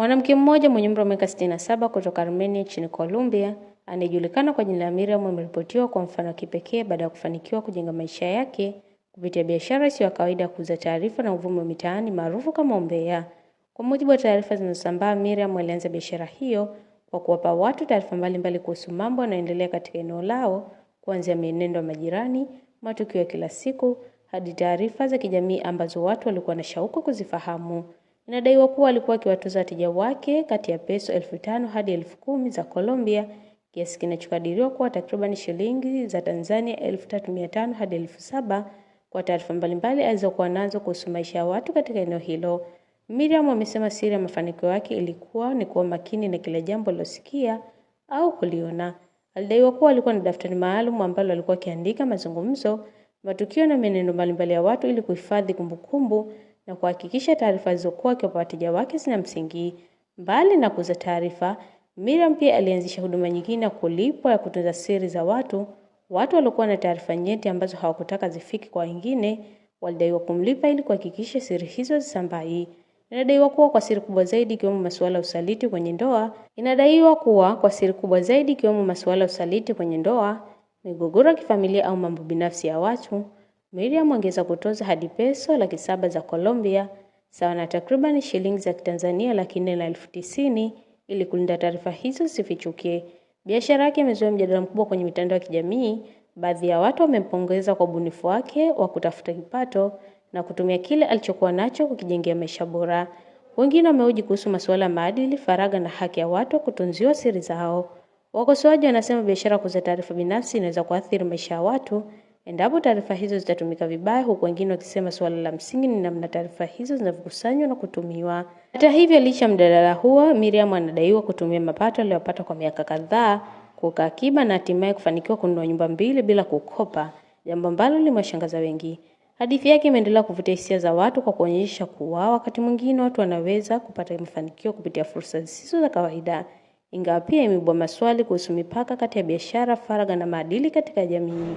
Mwanamke mmoja mwenye umri wa miaka 67 kutoka Armenia nchini Colombia, anayejulikana kwa jina la Miriam, ameripotiwa kwa mfano wa kipekee baada ya kufanikiwa kujenga maisha yake kupitia biashara isiyo ya kawaida ya kuuza taarifa na uvumi wa mitaani maarufu kama umbea. Kwa mujibu wa taarifa zinazosambaa, Miriam alianza biashara hiyo kwa kuwapa watu taarifa mbalimbali kuhusu mambo yanayoendelea katika eneo lao, kuanzia mienendo ya majirani, matukio ya kila siku, hadi taarifa za kijamii ambazo watu walikuwa na shauku kuzifahamu. Inadaiwa kuwa alikuwa akiwatuza wateja wake kati ya peso 5,000 hadi 10,000 za Colombia, kiasi kinachokadiriwa kuwa takriban shilingi za Tanzania 3,500 hadi 7,000 kwa taarifa mbalimbali alizokuwa nazo kuhusu maisha ya watu katika eneo hilo. Miriam amesema siri ya mafanikio yake ilikuwa ni kuwa makini na kila jambo alilosikia au kuliona. Alidaiwa kuwa alikuwa na daftari maalum ambalo alikuwa akiandika mazungumzo, matukio na mienendo mbalimbali ya watu ili kuhifadhi kumbukumbu na kuhakikisha taarifa zilizokuwa akiwapa wateja wake zina msingi. Mbali na kuuza taarifa, Miriam pia alianzisha huduma nyingine ya kulipwa ya kutunza siri za watu. Watu waliokuwa na taarifa nyeti ambazo hawakutaka zifike kwa wengine walidaiwa kumlipa ili kuhakikisha siri hizo zisambai. Inadaiwa kuwa kwa siri kubwa zaidi ikiwemo masuala ya usaliti kwenye ndoa, migogoro ya kifamilia au mambo binafsi ya watu, Miriam angeweza kutoza hadi peso 700,000 za Colombia, sawa na takriban shilingi za Tanzania 490,000 ili kulinda taarifa hizo zisifichuke. Biashara yake imezua mjadala mkubwa kwenye mitandao ya kijamii. Baadhi ya watu wamempongeza kwa ubunifu wake wa kutafuta kipato na kutumia kile alichokuwa nacho kukijengea maisha bora. Wengine wamehoji kuhusu masuala ya maadili, faragha na haki ya watu kutunziwa siri zao. Wakosoaji wanasema biashara kuuza taarifa binafsi inaweza kuathiri maisha ya watu endapo taarifa hizo zitatumika vibaya, huku wengine wakisema suala la msingi ni namna taarifa hizo zinavyokusanywa na kutumiwa. Hata hivyo, licha ya mjadala huo, Miriam anadaiwa kutumia mapato aliyopata kwa miaka kadhaa kuweka akiba na hatimaye kufanikiwa kununua nyumba 2 bila kukopa, jambo ambalo limewashangaza wengi. Hadithi yake imeendelea kuvutia hisia za watu kwa kuonyesha kuwa wakati mwingine watu wanaweza kupata mafanikio kupitia fursa zisizo za kawaida, ingawa pia imeibua maswali kuhusu mipaka kati ya biashara, faragha na maadili katika jamii.